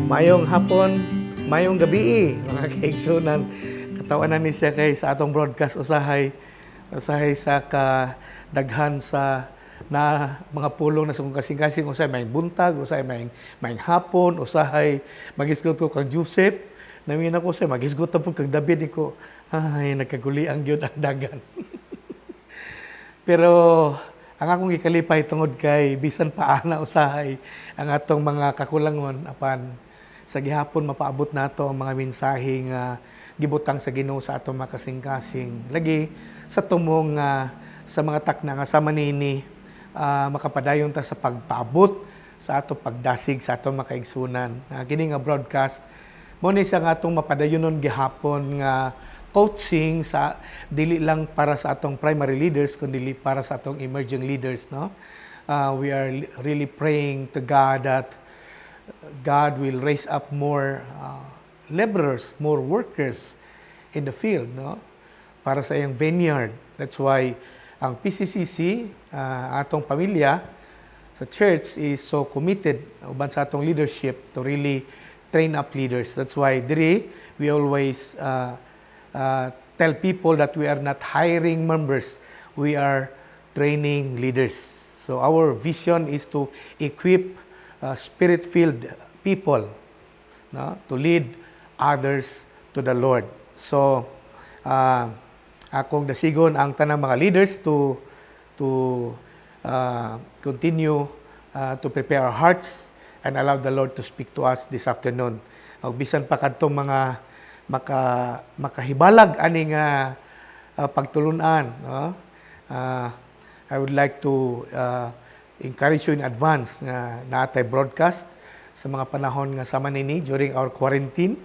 Mayong hapon, mayong gabi, mga kaigsunan. Katawanan ni siya kay sa atong broadcast usahay sa kadaghan sa na mga pulong na sa kong kasing-kasing, usahay may buntag, usahay may hapon, usahay magisgot ko kang Joseph. Namin ako sa magisgot na po kang David ko. Ay, nagkaguli ang yun ang dagan. Pero ang akong ikalipay tungod kay bisan pa ana usahay ang atong mga kakulangon apan sa gihapon mapaabot nato ang mga mensahe nga gibutang sa Ginoo sa atong mga kasing-kasing. Lagi sa tumong sa mga takna nga sama nini makapadayon ta sa pagpaabot sa atong pagdasig sa atong mga kaigsunan. Kini nga broadcast mo ni sa atong mapadayonon gihapon nga coaching sa dili lang para sa atong primary leaders kundi para sa atong emerging leaders, no. We are really praying to God that God will raise up more laborers, more workers in the field, no, para sa iyang vineyard. That's why ang PCCC, atong pamilya sa church is so committed uban sa atong leadership to really train up leaders. That's why diri we always tell people that we are not hiring members, we are training leaders. So our vision is to equip spirit-filled people, no, to lead others to the Lord. So akong dasigon ang tanang mga leaders to continue to prepare our hearts and allow the Lord to speak to us this afternoon. Bisan pa kadtong mga makahibalag ani nga pagtulunan, no? I would like to encourage you in advance nga natay broadcast sa mga panahon nga sama nini during our quarantine.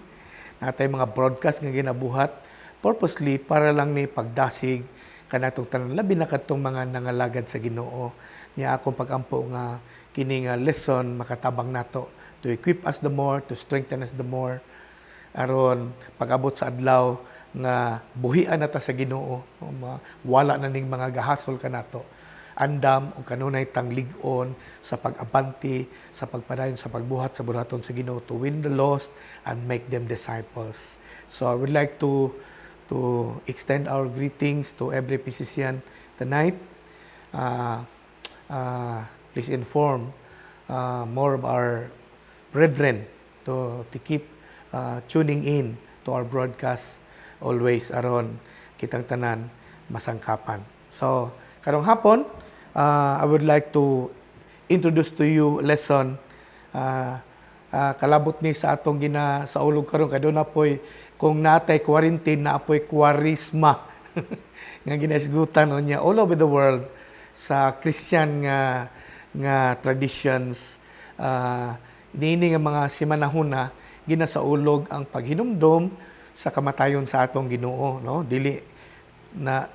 Natay mga broadcast nga ginabuhat purposely para lang ni pagdasig kanatong tanan labi na kadtong mga nangalagad sa Ginoo. Nya akong pagampo nga kini nga lesson makatabang nato to equip us the more, to strengthen us the more, aron pag-abot sa adlaw nga buhian nata sa Ginoo, wala na ning mga gahasol kanato, andam o kanunay tang lig-on sa pag-abanti, sa pagpadayon sa pagbuhat sa bulaton sa Ginoo to win the lost and make them disciples. So I would like to extend our greetings to every PCCian tonight. Please inform more of our brethren to keep tuning in to our broadcast always aron kitang tanan masangkapan. So, karong hapon, I would like to introduce to you lesson kalabot ni sa atong sa ulog karon kay doon apoy kung natay quarantine na apoy kwarisma nga ginasgutan niya all over the world sa Christian nga traditions, niini nga mga simanahuna ginasaulog ang paghinumdom sa kamatayon sa atong Ginoo, no? Dili na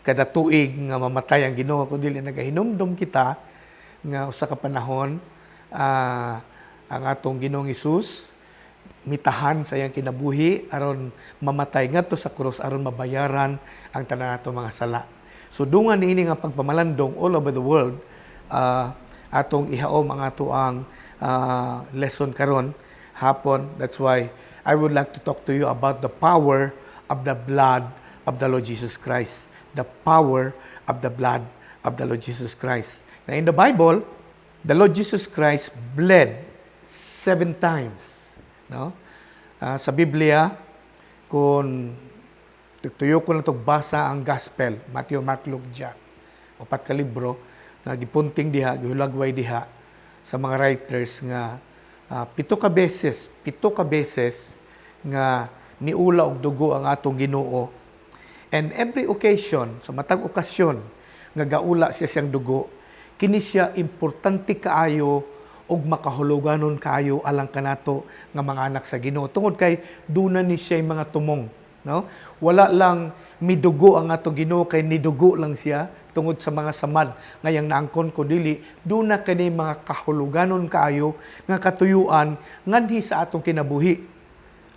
kada tuig nga mamatay ang Ginoo kundi dili nagahinumdom kita nga usa ka panahon ang atong Ginoong Hesus mitahan sa iyang kinabuhi aron mamatay ngadto sa krus aron mabayaran ang tanan natong mga sala. So dungan niini nga pagpamalandong all over the world, atong ihaom ang ato ang lesson karon hapon. That's why I would like to talk to you about the power of the blood of the Lord Jesus Christ. The power of the blood of the Lord Jesus Christ. Now in the Bible, the Lord Jesus Christ bled 7 times. No? Sa Biblia, kung tuyo ko na ito basa ang Gospel, Matthew, Mark, Luke, John, 4 ka libro, na gipunting diha, gihulagway diha sa mga writers nga 7 ka beses nga niula og dugo ang atong Ginoo. And every occasion, sa matag okasyon nga gaula siya siyang dugo, kini siya importante kaayo og makahuluganon kaayo alang kanato nga mga anak sa Ginoo. Tungod kay duna ni siya mga tumong, no? Wala lang midugo ang atong Ginoo kay nidugo lang siya tungod sa mga samad ngayang naangkon ko dili duna kani mga kahuluganon kaayo nga katuyuan nganhi sa atong kinabuhi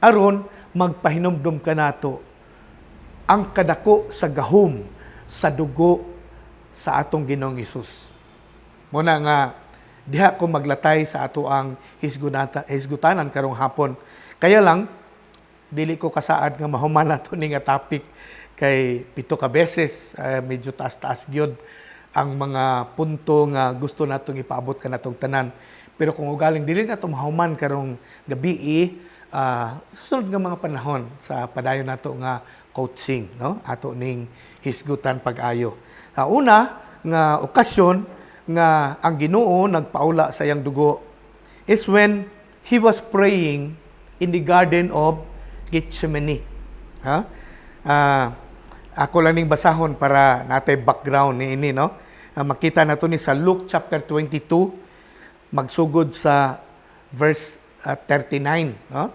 aron magpahinumdom kanato ang kadako sa gahom sa dugo sa atong Ginoong Hesus. Muna nga diha ko maglatay sa ato ang hisgutanan karong hapon. Kaya lang, dili ko kasaad nga mahuman nato ni nga topic kay pito ka beses, medyo taas-taas gyud ang mga punto nga gusto natong ipaabot ka natong tanan. Pero kung ugaling dili nato mahuman karong gabi, susunod nga mga panahon sa padayon nato nga coaching, no? Ato ning hisgutan pag-ayo. Una nga okasyon nga ang Ginoo nagpaula sa iyang dugo is when he was praying in the Garden of Gethsemane. Ako lang ning basahon para natay background ni ini, no? Makita nato ni sa Luke chapter 22 magsugod sa verse 39, no?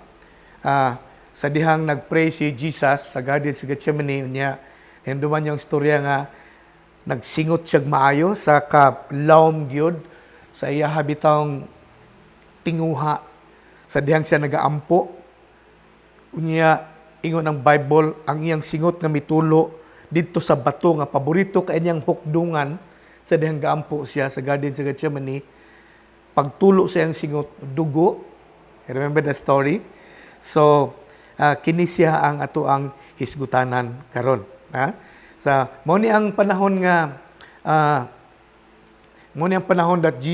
Sa dihang nagpray si Jesus sa Garden sa Gethsemane niya, hinduman yung istorya nga nagsingot siya maayo sa kalawom gyud sa iya habitang tinguha sa dihang siya nagaampo. Unya ingon ang Bible ang iyang singot nga mitulo didto sa bato nga paborito kay niyang hukdungan sa dihang gaampo siya sa Garden sa Gethsemane. Pagtulo sa iyang singot dugo. Remember the story? So kini siya ang ato ang hisgutanan karon. Mao ni ang panahon nga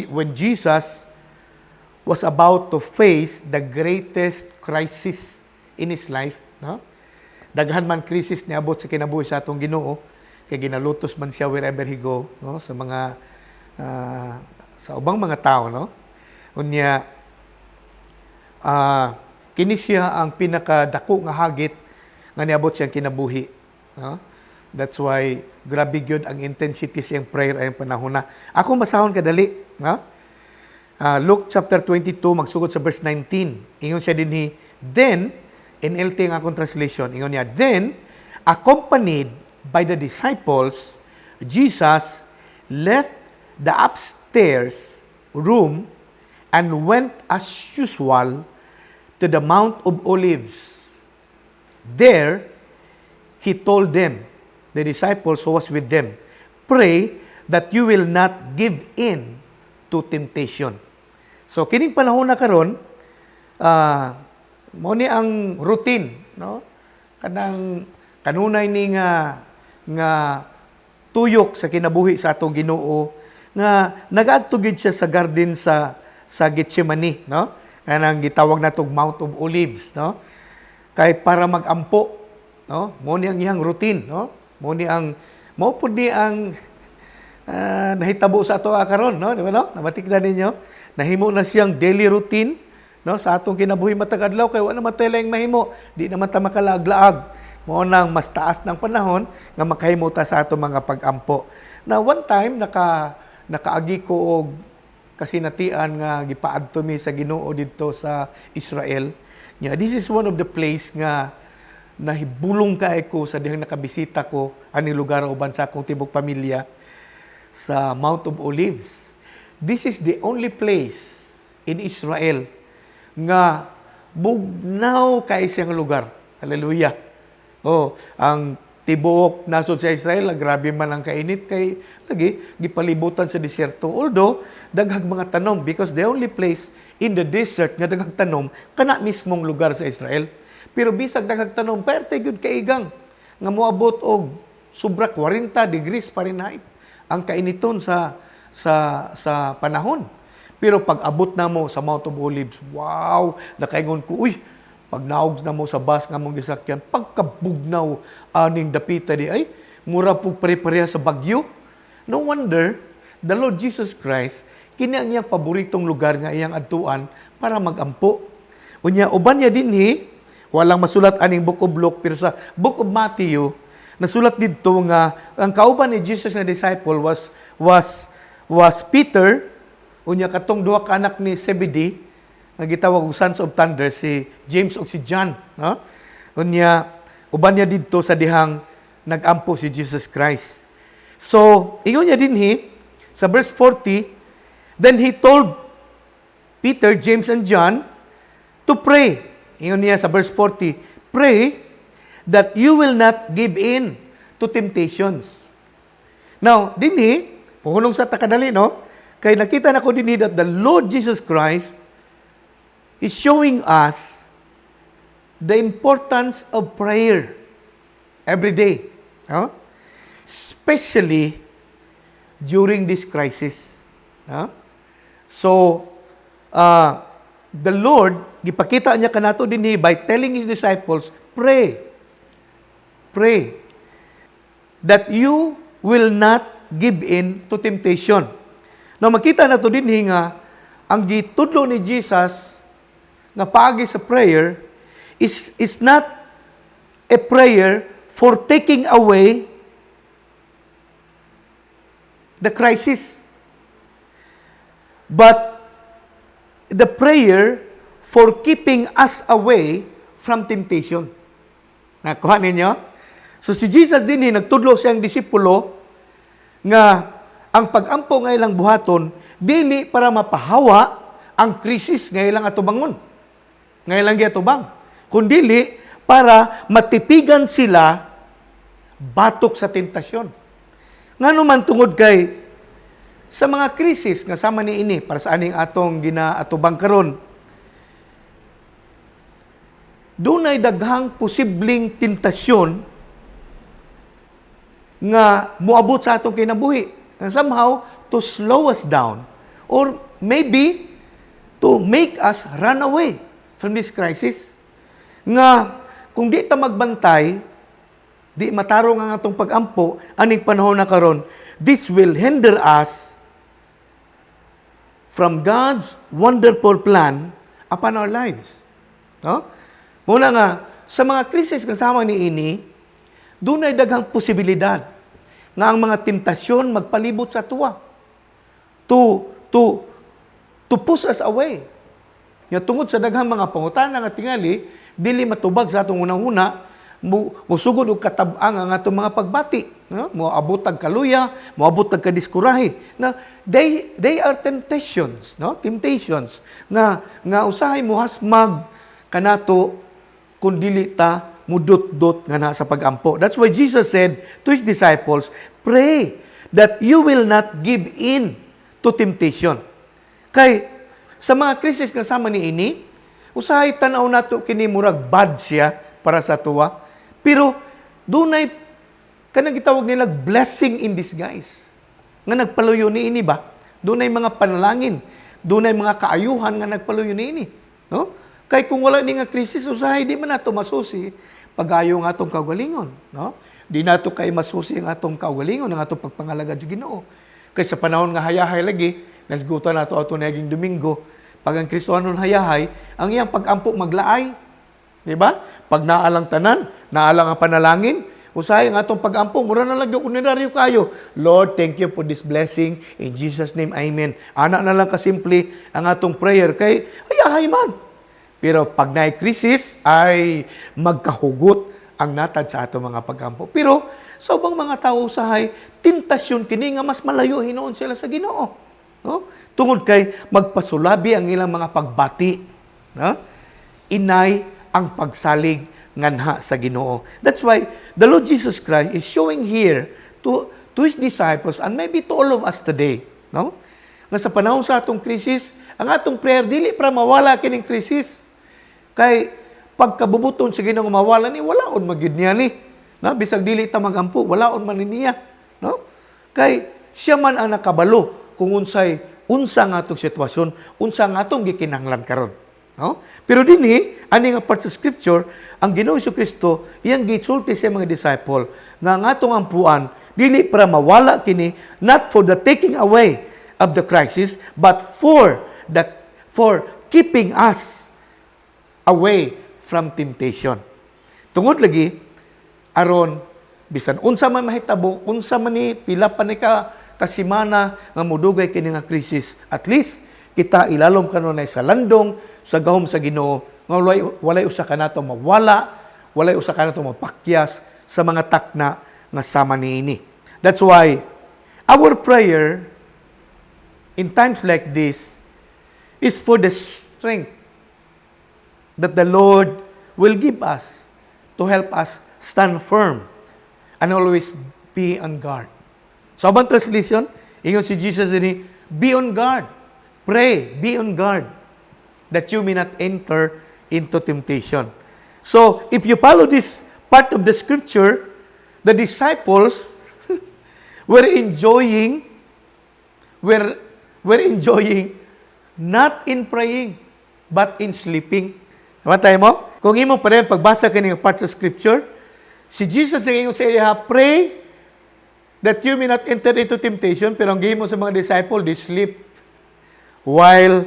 when Jesus was about to face the greatest crisis in his life, no? Daghan man krisis ni abot sa kinabuhi sa atong Ginoo kay ginalutos man siya wherever he go, no? Sa mga sa ubang mga tao, no? Unya kini siya ang pinakadako nga hagit nga niabot siyang kinabuhi, no? That's why grabe gyud ang intensity siyang prayer ay panahon na. Ako masahon kadali, no? Luke chapter 22 magsugod sa verse 19. Ingon siya dinhi, then NLT ang akong translation, ingon niya, then accompanied by the disciples, Jesus left the upstairs room and went as usual to the Mount of Olives. There, he told them, the disciples who was with them, pray that you will not give in to temptation. So, kining panahon na karon, mo ni ang routine, no? Kanunay ni nga tuyok sa kinabuhi sa atong Ginoo nga nag-adto gid siya sa garden sa Gethsemane, no? Kanang gitawag natong Mount of Olives, no? Kay para magampo, no? Mo ni ang iyang routine, no? Mo pud ni ang nahitabo sa ato karon, no? Di ba, no? Nabatikdan ninyo, nahimo na siyang daily routine, no? Sa atong kinabuhi matag adlaw kay wala naman tayo laing mahimo, di naman ta makalaag-laag. Mo nang mas taas ng panahon nga makahimo ta sa atong mga pag-ampo. Na one time nakaagi ko og kasinatian nga gipaadto mi sa Ginoo didto sa Israel. Yeah, this is one of the place nga nahibulong kaay ko sa dihang nakabisita ko ani lugar uban sa akong tibok pamilya sa Mount of Olives. This is the only place in Israel nga bugnaw kay siyang lugar. Hallelujah. Ang tibuok nasod sa Israel, grabe man ang kainit kay lagi gipalibutan sa desierto. Although daghang mga tanom because the only place in the desert nga daghang tanom kana mismong lugar sa Israel. Pero bisag daghang tanom perte gyud kaigang nga moabot og sobra 40 degrees Fahrenheit ang kainiton sa panahon. Pero pag abot na mo sa Mount of Olives, wow, nakaingon ko, pag naog na mo sa bus nga mong gisakyan, pagkabugnaw aning dapita di ay mura po pare-pareha sa bagyo. No wonder the Lord Jesus Christ kini ang iyang paboritong lugar nga iyang adtuan para magampo. Unya uban niya dinhi walang masulat aning Book of Luke, pero sa Book of Matthew, nasulat dito nga ang kauban ni Jesus na disciple was Peter, unya katong duha ka anak ni Zebedee, nga gitawag og sons of thunder, si James ug si John. No? Unya, uban niya dito sa dihang nag-ampo si Jesus Christ. So, ingon niya dinhi, sa verse 40, then he told Peter, James, and John to pray. Ingon niya sa verse 40, pray that you will not give in to temptations. Now, dinhi, puhunong sa takadali, no? Kay nakita na ko din that the Lord Jesus Christ is showing us the importance of prayer every day. No? Especially during this crisis. No? So, the Lord, gipakita niya kanato din by telling His disciples, pray. Pray that you will not give in to temptation. Now, makita na to din nga, ang gitudlo ni Jesus na paagi sa prayer is not a prayer for taking away the crisis, but the prayer for keeping us away from temptation. Nakuha ninyo? So si Jesus din nagtudlo siyang disipulo nga ang pag-ampo nga ilang buhaton dili para mapahawa ang krisis nga ilang atubangon. Nga ilang giatubang. Kundili para matipigan sila batok sa tentasyon. Ngano man tungod kay sa mga krisis nga sama ni ini para sa aning atong ginaatubang karon, dunay daghang posibleng tentasyon nga moabot sa atong kinabuhi. And somehow to slow us down or maybe to make us run away from this crisis. Nga kung di ta magbantay, di matarong ang atong pag-ampo aning panahon na karon, this will hinder us from God's wonderful plan upon our lives. No? Muna nga, sa mga krisis kasama ni ini, dunay daghang posibilidad nga ang mga tentasyon magpalibot sa tuwa to push us away. Nga tungod sa daghang mga pangutana nga tingali, dili matubag sa atong unang-una, musugod og katab-ang ang atong mga pagbati. No? Moabot tag kaluya, moabot tag kadiskurahe. Na they are temptations, no? Temptations nga usahay muhasmag kanato kun dili ta mudot-dot nga na sa pag-ampo. That's why Jesus said to His disciples, pray that you will not give in to temptation. Kay sa mga krisis nga sama ni ini, usahay tanaw nato kini murag bad siya para sa tuwa. Pero dunay kanang gitawag nila blessing in disguise. Nga nagpaluyo ni ini ba? Dunay mga panalangin, dunay mga kaayuhan nga nagpaluyo ni ini, no? Kay kung wala ni nga krisis, usahay di man nato masusi pagayo nga atong kaugalingon, no? Di nato kay masusi ang atong kaugalingon, ang atong pagpangalagad sa Ginoo. Kay sa panahon nga hayahay lagi, nasgutan nato ato naging Domingo, pag ang Kristohanon hayahay, ang iyang pag-ampo maglaay. Di ba? Pag naalang tanan, naalang ang panalangin, usahay ang atong pag-ampo, mura na lang yung ordinaryo kayo. Lord, thank you for this blessing. In Jesus' name, Amen. Ana na lang kasimple ang atong prayer. Kay, hayahay man. Pero pag na-krisis, ay magkahugot ang natad sa ato mga pag-ampo. Pero sa ubang mga tao usahay, tentasyon kini nga mas malayo hinoon sila sa Ginoo. No? Tungod kay magpasulabi ang ilang mga pagbati. No? Inay ang pagsalig nganha sa Ginoo. That's why the Lord Jesus Christ is showing here to His disciples and maybe to all of us today. No? Nga sa panahon sa atong krisis, ang atong prayer dili para mawala kining krisis. Kay pagkabubuton sa Ginoo mawala ni walaon magyud niya ni. No? Bisag dili ta magampo, walaon man niya. No? Kay siya man ang nakabalo kung unsa nga atong sitwasyon, unsa nga atong gikinahanglan karon. No? Pero dinhi ani nga part sa scripture, ang Ginoo Kristo iyang gisulti sa mga disciple nga ang atong ampuan dili para mawala kini, not for the taking away of the crisis, but for keeping us away from temptation. Tungod lagi aron bisan unsa man mahitabo, unsa man ni pila pa ni ka kasimana nga modugay kini nga krisis, at least kita ilalom kanunay sa landong sa gahom sa Ginoo nga walay usa kanato mawala, walay usa kanato mapakyas sa mga takna nga sama niini. That's why our prayer in times like this is for the strength that the Lord will give us to help us stand firm and always be on guard. Sa ubang translation, ingon si Jesus din, be on guard. Pray, be on guard, that you may not enter into temptation. So, if you follow this part of the scripture, the disciples were enjoying not in praying, but in sleeping. Tama tayo mo? Kung imo pa rin pagbasa kaning part sa scripture, si Jesus ang sa iya, pray that you may not enter into temptation, pero ang gihimo sa mga disciple, they sleep while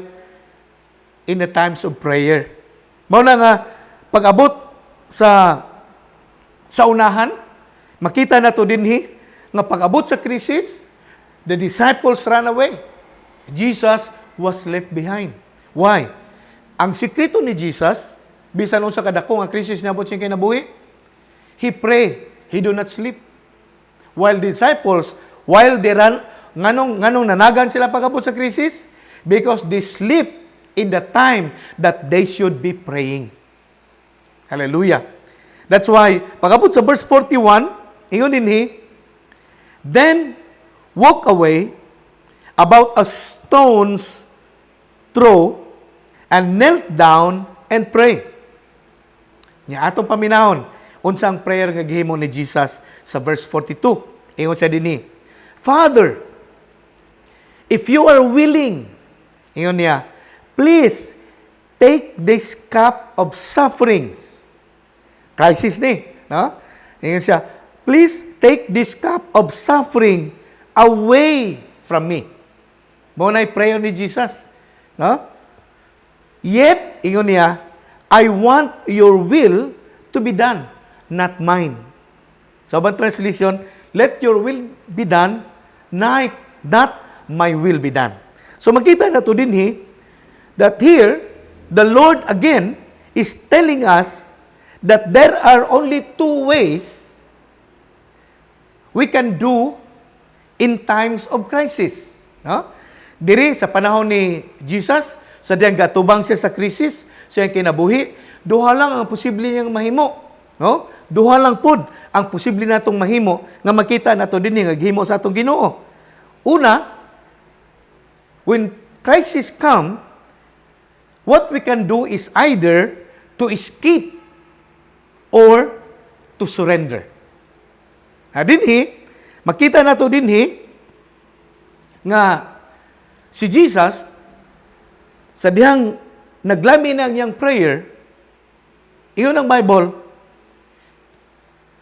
in the times of prayer. Mao na nga, pag-abot sa unahan, makita na to dinhi, nga pag-abot sa krisis, the disciples ran away. Jesus was left behind. Why? Ang sikreto ni Jesus, bisan sa kadako nga krisis na abot siyang kinabuhi, he pray, he do not sleep. While disciples, while they run, nganong nanagan sila pag-abot sa krisis? Because they sleep in the time that they should be praying. Hallelujah. That's why, pag-abot sa verse 41, ingon dinhi, then walk away about a stone's throw and knelt down and pray. Nya atong paminahon, unsang prayer nga gihimo ni Jesus sa verse 42. Ingon siya dinhi, Father, if you are willing, ingon niya, please take this cup of suffering. Crisis ni, no? Ingon siya, please take this cup of suffering away from me. Mao nay prayer ni Jesus, no? Yet, ingon niya, I want your will to be done, not mine. Sa ibang translation, let your will be done, not my will be done. So makita na to dinhi, that here, the Lord again is telling us that there are only two ways we can do in times of crisis. No? Diri sa panahon ni Jesus, sa diyang gatubang siya sa krisis, siya ang kinabuhi, duha lang ang posible niyang mahimo. No? Duha lang pod ang posible natong mahimo nga makita nato dinhi nga gihimo sa atong Ginoo. Una, when crisis come, what we can do is either to escape or to surrender. Dinhi, makita nato dinhi nga si Jesus sa dihang naglami ng iyang prayer, iyon ang Bible,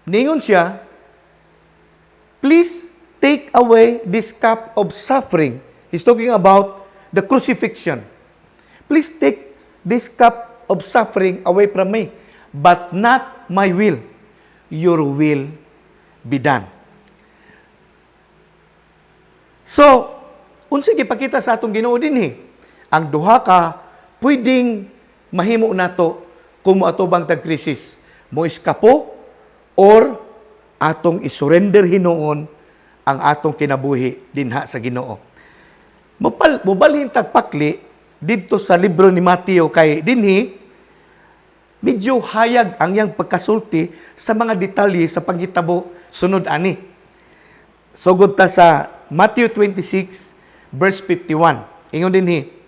ningon siya, please take away this cup of suffering. He's talking about the crucifixion. Please take this cup of suffering away from me, but not my will. Your will be done. So, unsay gipakita sa atong Ginoo dinhi? Ang duha ka pwedeng mahimo nato kung moatubang tag krisis. Mo eskapo or atong isurrender hinuon ang atong kinabuhi dinha sa Ginoo. Mobalhin tagpakli didto sa libro ni Mateo kay dinhi medyo hayag ang iyang pagkasulti sa mga detalye sa panghitabo sunod ani. Sugod ta sa Matthew 26 verse 51. Ingon dinhi,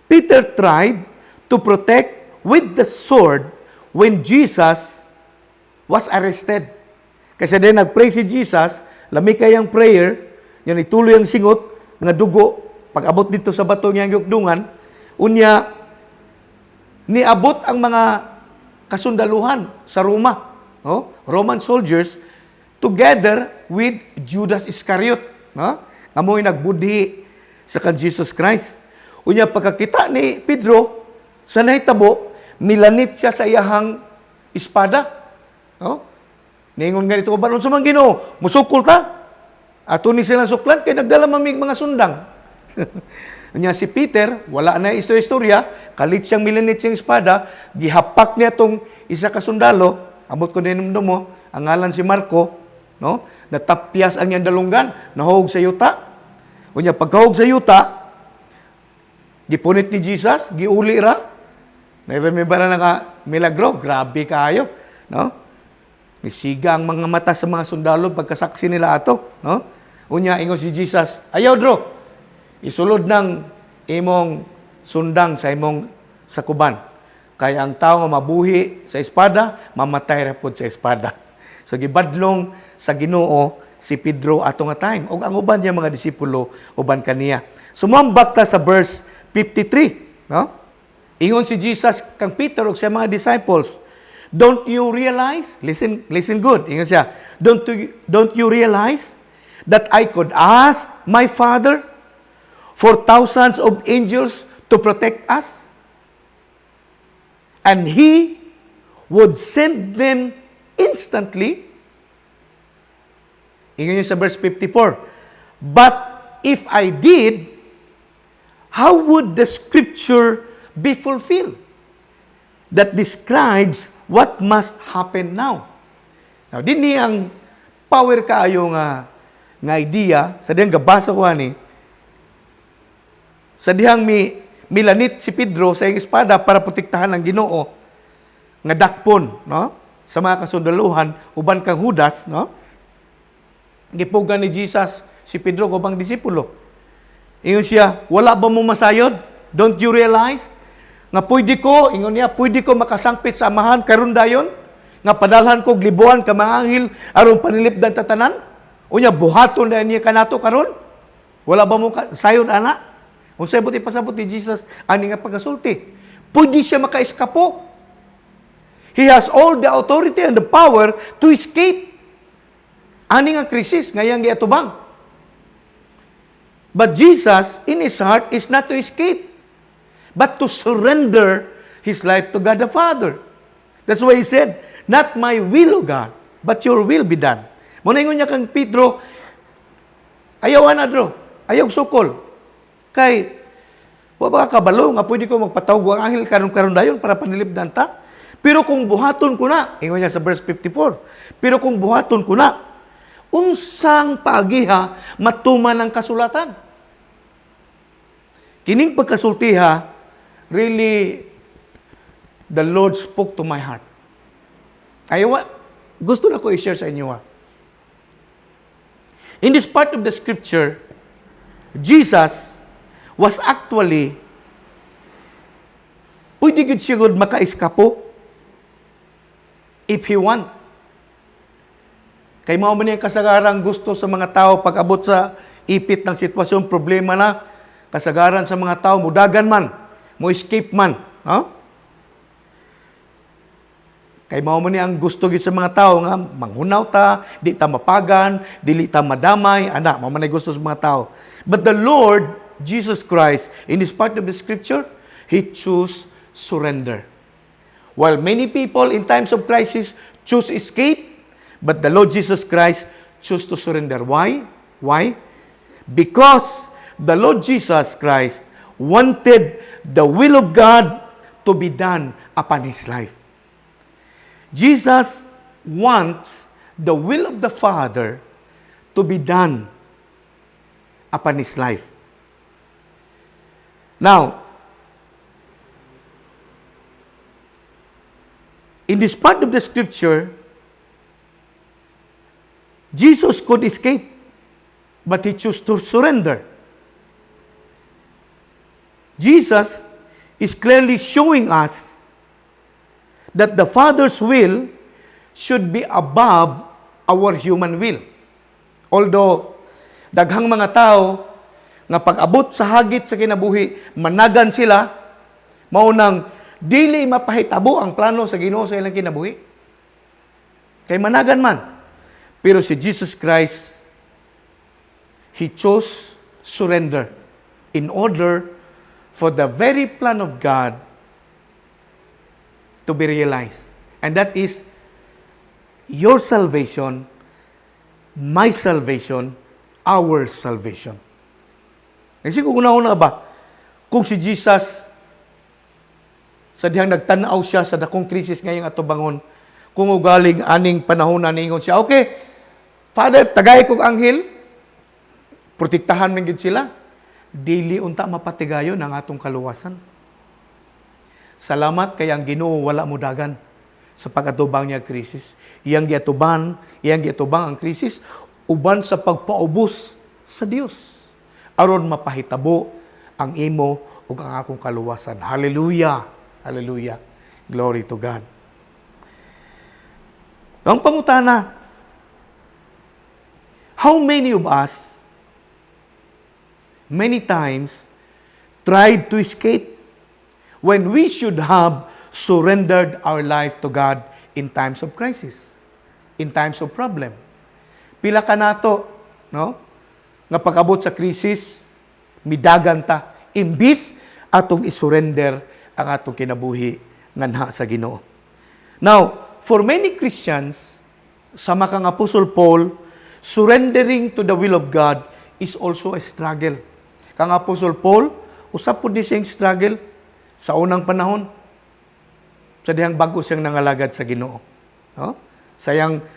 Peter tried to protect with the sword when Jesus was arrested. Kasi din nagpray si Jesus, lami kayang prayer, yan ituloy ang singot nga dugo pag abot dito sa bato niyang yukdungan, unya niabot ang mga kasundaluhan sa Roma, no? Roman soldiers together with Judas Iscariot, no? Amoy nagbudhi sa kan Jesus Christ. Unya pagkakita ni Pedro sa nahitabo, milanit siya sa iyahang espada. No? Ningon nga dito, banon sa mga Ginoo, musukol ta. Ato ni silang suklan, kaya nagdala mamig mga sundang. Unya si Peter, wala na istorya, kalit siyang milanit siyang espada, gihapak niya tong isa ka sundalo, abot ko din mo, ang ngalan si Marco, no? Natapyas ang iyang dalunggan, nahog sa yuta. Unya pagkahog sa yuta, gipunit ni Jesus, giuli ra. Remember na nga milagro, grabe kayo, no? Nisiga ang mga mata sa mga sundalo pagkasaksi nila ato, no? Unya ingon si Jesus, ayaw dro. Isulod ng imong sundang sa imong sakuban. Kaya ang tao nga mabuhi sa espada, mamatay ra pud sa espada. So gibadlong sa Ginoo si Pedro ato nga time ug ang uban niya mga disipulo uban kaniya. Sumambak ta sa verse 53, no? Ingon si Jesus kang Peter ug sa mga disciples, don't you realize? Listen good. Ingon siya, don't you realize that I could ask my Father for thousands of angels to protect us? And He would send them instantly. Ingon niya sa verse 54. But if I did, how would the scripture be fulfilled that describes what must happen now? Now, din ang power kaayo nga idea, sa dihang gabasa ko ani, sa dihang milanit si Pedro sa iyang espada para protektahan ang Ginoo nga dakpon, no? Sa mga kasundaluhan uban kang Judas, no? Gipugan ni Jesus si Pedro ubang disipulo. Ingon siya, wala ba mo masayod? Don't you realize nga pwede ko, ingon niya, pwede ko makasangpit sa amahan karon dayon nga padalhan ko libuan ka mga anghel aron panilipdan tatanan? Unya buhaton na niya kanato karon? Wala ba mo sayod ana? Unsay buti pasabot ni Jesus ani nga pagasulti? Pwede siya makaiskapo. He has all the authority and the power to escape. Ani nga krisis ngayang giatubang. But Jesus in his heart is not to escape, but to surrender his life to God the Father. That's why he said, not my will, O God, but your will be done. Muna ingon niya kang Pedro, ayaw anadro, ayaw sukol. Kay, wala ka kabalo nga pwede ko magpatawag ang anghel karon dayon para panilipdan ta. Pero kung buhaton ko na, ingon niya sa verse 54, pero kung buhaton ko na, unsang paagiha matuman ang kasulatan. Kining pagkasultiha, really, the Lord spoke to my heart. Ayaw, gusto na ko i-share sa inyo. In this part of the scripture, Jesus was actually, pwede gud siya gud makaiskapo if he want. Kay mao man yung kasagaran gusto sa mga tao pag abot sa ipit ng sitwasyon, problema na, kasagaran sa mga tao, mudagan man, mo escape man. No? Kay mao man ang gusto gyud sa mga tao nga manghunaw ta, di ta mapagan, dili ta madamay, ana, mao man gusto sa mga tao. But the Lord Jesus Christ, in this part of the scripture, He chose surrender. While many people in times of crisis choose escape, but the Lord Jesus Christ chose to surrender. Why? Why? Because the Lord Jesus Christ wanted the will of God to be done upon His life. Jesus wants the will of the Father to be done upon His life. Now, in this part of the scripture, Jesus could escape, but He chose to surrender. Jesus is clearly showing us that the Father's will should be above our human will. Although, daghang mga tao nga pag-abot sa hagit sa kinabuhi, managan sila, maunang dili mapahitabo ang plano sa Ginoo sa ilang kinabuhi. Kay managan man. Pero si Jesus Christ, He chose surrender in order for the very plan of God to be realized. And that is your salvation, my salvation, our salvation. Kasi kung una-una ba, kung si Jesus, sa dihang nagtanaw siya sa dakong krisis ngayong atubangon, kung ugaling aning panahon na ningon siya, okay, Father, tagay kong anghel, protektahan man gid sila, dili unta mapatigayon ang atong kaluwasan. Salamat kay ang Ginoo wala mo dagan sa pag-atubang niya krisis. Iyang giatubang ang krisis uban sa pagpaubos sa Dios. aron mapahitabo ang imo ug ang akong kaluwasan. Hallelujah. Hallelujah. Glory to God. Ang pangutana, how many of us many times tried to escape when we should have surrendered our life to God in times of crisis, in times of problem? Pila ka nato, no? Nga pag-abot sa krisis, midagan ta, imbis atong isurrender ang atong kinabuhi nganha sa Ginoo. Now, for many Christians, sama kang Apostle Paul, surrendering to the will of God is also a struggle. Kang Apostle Paul, usap po di siyang struggle sa unang panahon. Sa dihang bago siyang nangalagad sa Ginoo. No?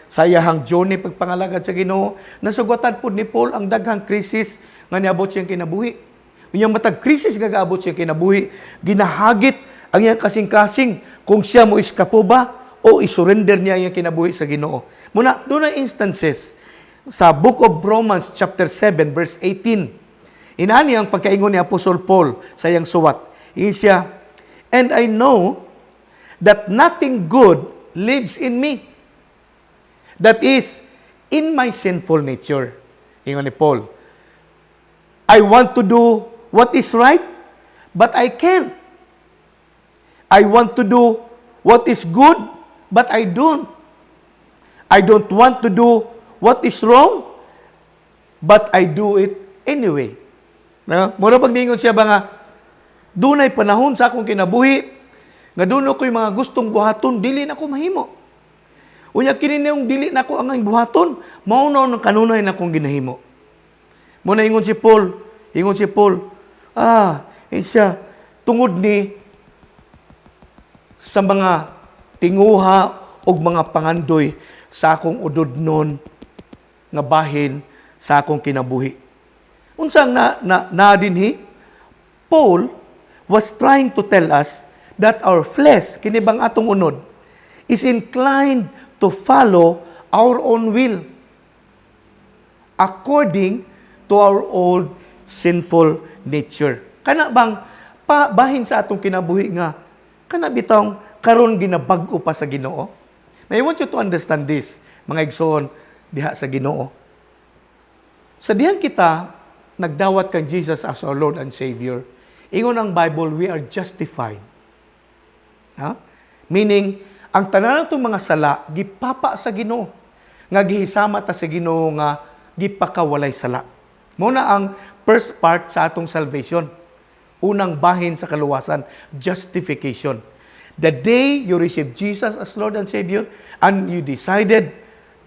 Sayahang journey pagpangalagad sa Ginoo, nasugatan po ni Paul ang daghang krisis nga niabot siyang kinabuhi. Unyang matag krisis gagaabot siyang kinabuhi, ginahagit ang iyang kasing-kasing kung siya mo iskapo ba o isurrender niya ang kinabuhi sa Ginoo. Muna, doon na instances sa Book of Romans chapter 7 verse 18. Inani ang pagkaingon ni Apostle Paul sa iyang suwat. Iyon siya, "And I know that nothing good lives in me. That is, in my sinful nature." Ingon ni Paul, "I want to do what is right, but I can't. I want to do what is good, but I don't. I don't want to do what is wrong, but I do it anyway." Mura pag niingon siya ba nga, dunay panahon sa akong kinabuhi, nga doon ako'y mga gustong buhaton, dili na ko mahimo. Unya kini yung dili na ko ang buhaton, maunaw ng kanunay na akong ginahimo. Muna ingon si Paul, siya, tungod ni sa mga tinguha o mga pangandoy sa akong udodnon nga bahin sa akong kinabuhi. Unsang na dinhi, Paul was trying to tell us that our flesh, kinibang atong unod, is inclined to follow our own will according to our old sinful nature. Kana bang bahin sa atong kinabuhi nga, kana bitong karon ginabag-o pa sa Ginoo? Now, I want you to understand this, mga igsoon diha sa Ginoo. Sa dihang kita nagdawat kang Jesus as our Lord and Savior, ingon ang Bible, we are justified. Meaning, ang tanan natong mga sala, gipapa sa Ginoo. Nga gihisama ta sa Ginoo nga gipakawalay sala. Muna ang first part sa atong salvation. Unang bahin sa kaluwasan, justification. The day you receive Jesus as Lord and Savior and you decided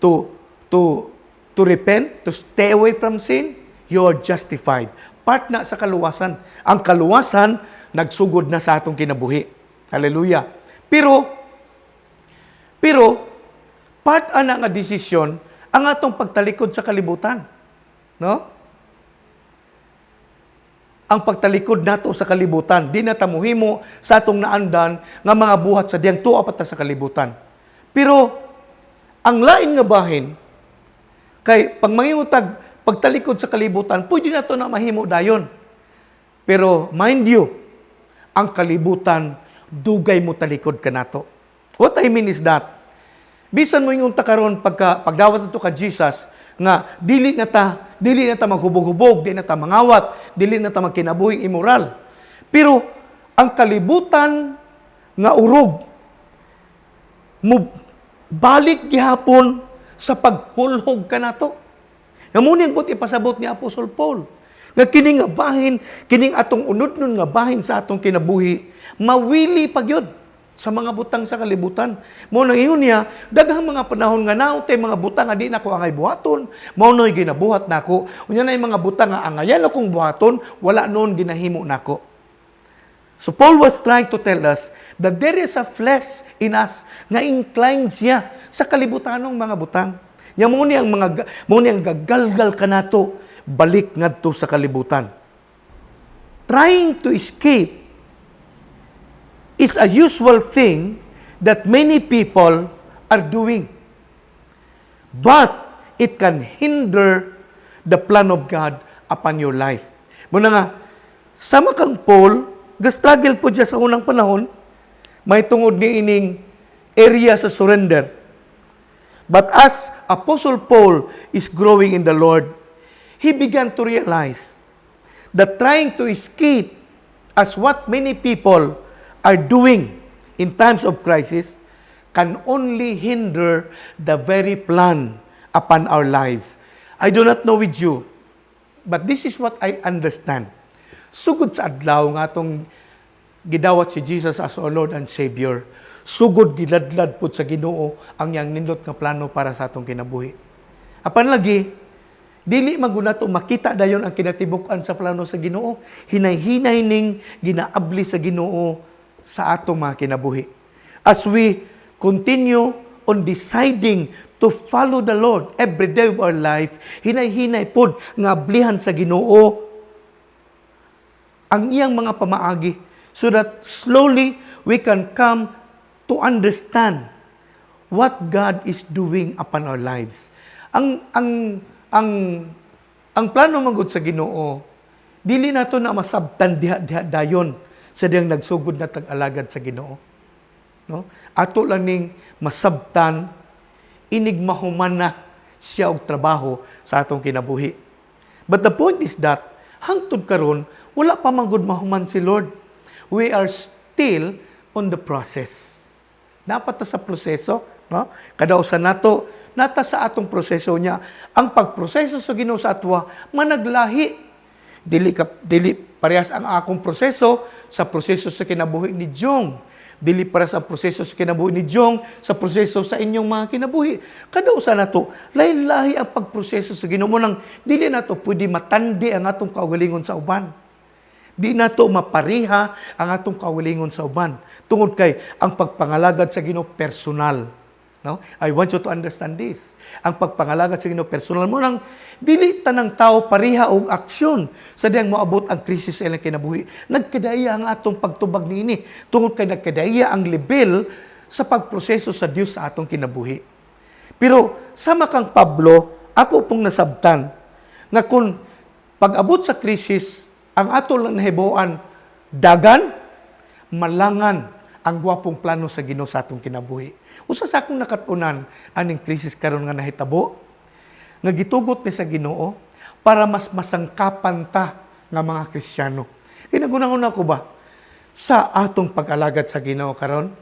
to repent, to stay away from sin, you are justified. Part na sa kaluwasan. Ang kaluwasan, nagsugod na sa atong kinabuhi. Hallelujah. Pero, part ana nga desisyon ang atong pagtalikod sa kalibutan. No? Ang pagtalikod nato sa kalibutan, di na tamuhimo sa atong naandan nga mga buhat sa diyang tuwa pa ta sa kalibutan. Pero, ang lain nga bahin, kay pag mangingutag pagtalikod sa kalibutan, pwede na ito na mahimo dayon. Pero, mind you, ang kalibutan, dugay mo talikod ka nato. What I mean is that, bisan mo yung takaron pagdawat ito ka Jesus, nga dili na ta maghubog-hubog, dili na ta mangawat, dili na ta magkinabuhing immoral. Pero ang kalibutan nga urog mo balik gihapon sa paghulhog ka nato. Ngamuning but ipasabot ni Apostle Paul nga kining nga bahin, kining atong unod-nun nga bahin sa atong kinabuhi, mawili pagyod sa mga butang sa kalibutan. Mo nang ingon niya, daghang mga panahon nga nautay mga butang nga di nako angay buhaton, mao noy ginabuhat nako. Unya nay mga butang nga angayan akong buhaton, wala noon ginahimo nako. So Paul was trying to tell us that there is a flesh in us nga inclined siya sa kalibutanong mga butang. Nya mo ni ang gagalgal kanato balik ngadto sa kalibutan. Trying to escape is a usual thing that many people are doing. But it can hinder the plan of God upon your life. Muna nga, sama kang Paul, ga-struggle po siya sa unang panahon, may tungod ni ining area sa surrender. But as Apostle Paul is growing in the Lord, he began to realize that trying to escape as what many people are doing in times of crisis can only hinder the very plan upon our lives. I do not know with you, but this is what I understand. Sugod sa adlaw nga atong gidawat si Jesus as our Lord and Savior, sugod giladlad pud sa Ginoo ang yang nindot nga plano para sa atong kinabuhi. Apan lagi, dili maguna to makita dayon ang kinatibuk-an sa plano sa Ginoo, hinay-hinay ning ginaabli sa Ginoo sa atong mga kinabuhi. As we continue on deciding to follow the Lord every day of our life, hinay-hinay pod nga ablihan sa Ginoo ang iyang mga pamaagi so that slowly we can come to understand what God is doing upon our lives. Ang plano magud sa Ginoo, dili nato na masabtan diha dayon sa diyang nagsugod na tag-alagad sa Ginoo. No? Ato lang ning masabtan, inigmahuman na siya og trabaho sa atong kinabuhi. But the point is that, hangtod karon wala pa manggod mahuman si Lord. We are still on the process. Dapat ta sa proseso, no? Kada usa nato nata sa atong proseso niya. Ang pagproseso sa Ginoo sa atwa managlahi. Dili parehas ang akong proseso sa proseso sa kinabuhi ni Jong. Dili para sa proseso sa kinabuhi ni Jong, sa proseso sa inyong mga kinabuhi. Kada usa nato, lahi-lahi ang pagproseso sa Ginoo mo nang dili nato pwede matandi ang atong kaugalingon sa uban. Di nato mapariha ang atong kaugalingon sa uban. Tungod kay ang pagpangalagad sa Ginoo personal. No? I want you to understand this. Ang pagpangalagad sa Ginoo personal mo nang dili tanang tao pariha og aksyon sa diyang moabot ang krisis sa ilang kinabuhi. Nagkadaya ang atong pagtubag niini tungod kay nagkadaya ang level sa pagproseso sa Dios sa atong kinabuhi. Pero sama kang Pablo, ako pong nasabtan nga kung pag-abot sa krisis ang ato lang nahibawan dagan malangan ang gwapong plano sa Ginoo sa atong kinabuhi. Usa sa akong nakatunan aning krisis karon nga nahitabo nga gitugot ni sa Ginoo para mas masangkapan ta nga mga Kristiyano. Kinagunahon ko ba sa atong pag-alagad sa Ginoo karon?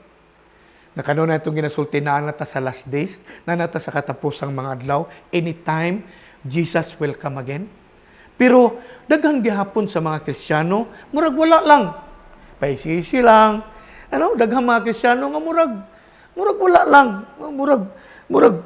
Nga kanunay itong ginasulti na nata sa last days, na nata sa katapusang mga adlaw, anytime Jesus will come again. Pero daghang gihapon sa mga Kristiyano, murag wala lang. Paisisi lang. Daghang mga Kristiyano nga murag wala lang. Murag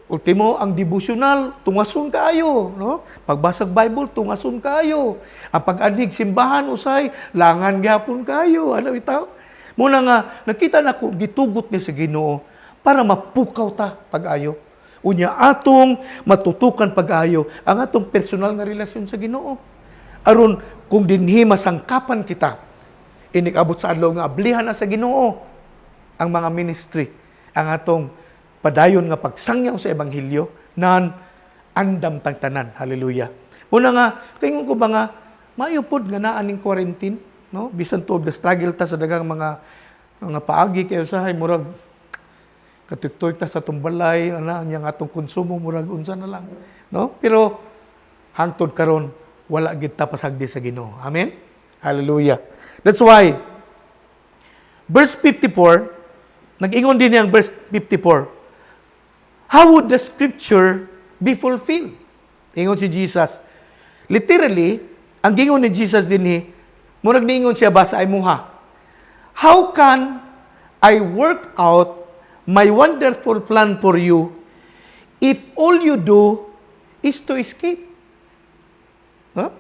ultimo ang devotional, tungason kaayo, no? Pagbasag Bible, tungason kaayo. Ang pag-anig simbahan usay, langan gyapon kaayo. Ano itaw? Muna nga nakita nako gitugot ni sa Ginoo para mapukaw ta pag-ayo. Unya atong matutukan pag-ayo ang atong personal nga relasyon sa Ginoo. Aron kung dinhi masangkapan kita, inikabot sa adlaw nga ablihan na sa Ginoo ang mga ministry, ang atong padayon nga pagsangyaw sa ebanghelyo nan andam tang tanan. Hallelujah. Muna nga kaingon ko ba nga maayo pod nga naa ning quarantine, no? Bisan tuod ga struggle ta sa daghang mga paagi kayo sahay murag katuktoy ta sa tumbalay ana nya atong konsumo murag unsa na lang, no? Pero hangtod karon wala gid ta pasagdi sa Ginoo. Amen. Hallelujah. That's why verse 54 nag-ingon din yang verse 54. How would the scripture be fulfilled? Ingon si Jesus. Literally, ang gingon ni Jesus din murag niingon siya ba sa imuha. How can I work out my wonderful plan for you if all you do is to escape? Huh?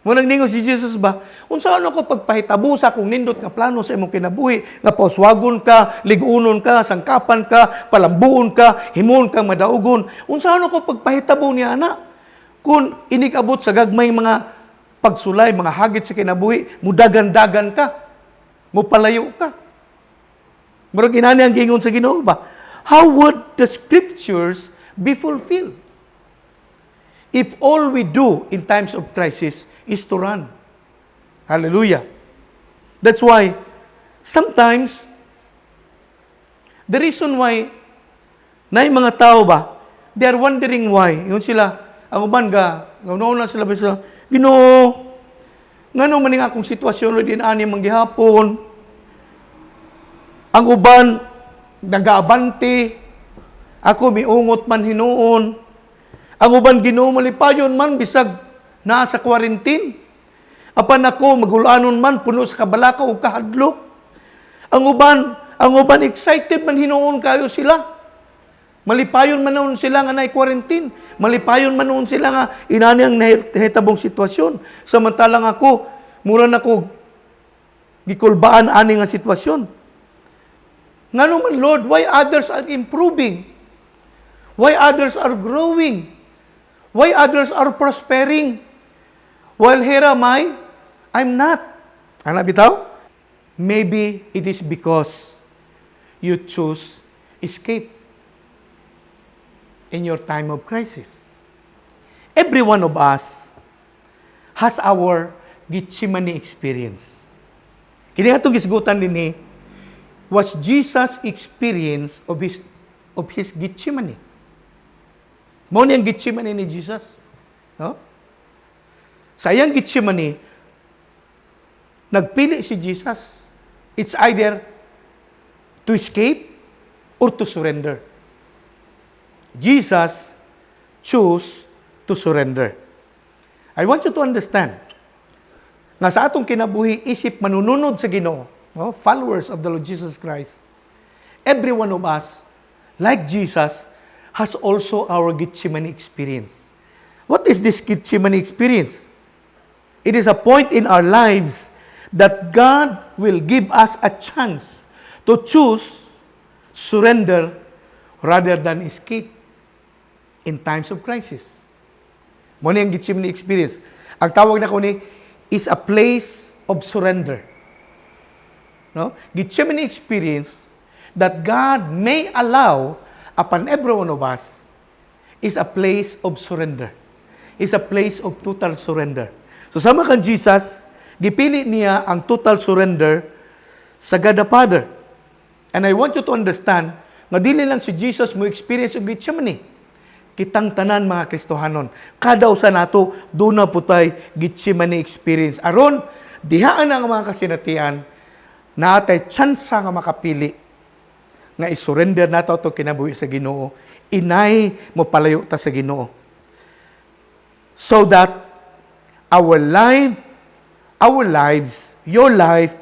Munang ningon si Jesus ba, unsaon ako pagpahitabo sa akong nindot nga plano sa imong kinabuhi, nga pauswagon ka, ligunon ka, sangkapan ka, palambuon ka, himon ka madaugon. Unsaon ako pagpahitabo niya ana? Kung inikabot sa gagmay mga pagsulay, mga hagit sa kinabuhi, mudagan-dagan ka, mupalayo ka. Murag inani ang gingon sa Ginoo ba? How would the scriptures be fulfilled? if all we do in times of crisis is to run. Hallelujah. That's why sometimes the reason why na yung mga tao ba, they are wondering why. Yun sila, ang uban nauna sila ba sila, Ginoo, ngano man nga akong sitwasyon din ani manggihapon. Ang uban nagaabante, ako miungot man hinuon. Ang uban Ginoo malipayon man bisag naa sa quarantine. Apan ako magulanon man puno sa kabalaka ug kahadlok. Ang uban excited man hinuon kayo sila. Malipayon man noon sila nga na-quarantine. Malipayon man noon sila nga inani ang nahitabong sitwasyon. Samantalang ako, mura na ko gikulbaan ani nga sitwasyon. Ngano man Lord, why others are improving? Why others are growing? Why others are prospering? While here am I, I'm not. Ano bitaw? Maybe it is because you choose escape in your time of crisis. Every one of us has our Gethsemane experience. Kini atong gisgutan dinhi was Jesus' experience of his Gethsemane. Mao ni ang Gethsemane ni Jesus, no? Sa iyang Gethsemane, nagpili si Jesus. It's either to escape or to surrender. Jesus chose to surrender. I want you to understand nga sa atong kinabuhi isip manununod sa Ginoo, no? Followers of the Lord Jesus Christ, every one of us, like Jesus, has also our Gethsemane experience. What is this Gethsemane experience? It is a point in our lives that God will give us a chance to choose surrender rather than escape in times of crisis. Mo ni ang Gethsemane experience. Ang tawag na ko ni is a place of surrender. No? Gethsemane experience that God may allow upon every one of us is a place of surrender. Is a place of total surrender. So sama kang Jesus, gipili niya ang total surrender sa God the Father. And I want you to understand nga dili lang si Jesus mo experience ang Gethsemane. Kitang tanan mga Kristohanon, kada usa nato doon na putay Gethsemane experience. Aron dihaan ang mga kasinatian natay tsansa nga makapili nga i-surrender nato ato kinabuhi sa Ginoo. Inay mo palayo ta sa Ginoo. So that our lives, your life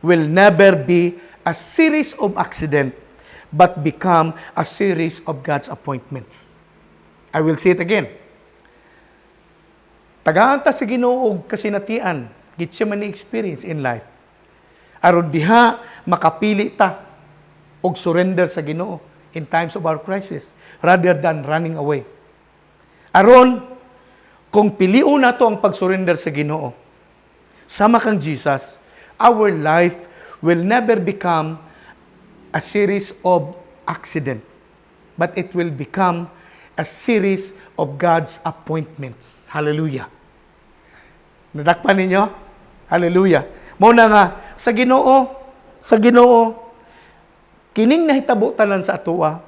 will never be a series of accident but become a series of God's appointments. I will say it again. Tagaan ta sa Ginoo og kasinatian, Gethsemane experience in life. Aron diha makapili ta og surrender sa Ginoo in times of our crisis rather than running away. Aron kung piliun nato ang pag-surrender sa Ginoo, sama kang Jesus, our life will never become a series of accident, but it will become a series of God's appointments. Hallelujah. Nadakpan ninyo? Hallelujah. Mao na nga, sa Ginoo, kining nahitabo tanan sa atoa,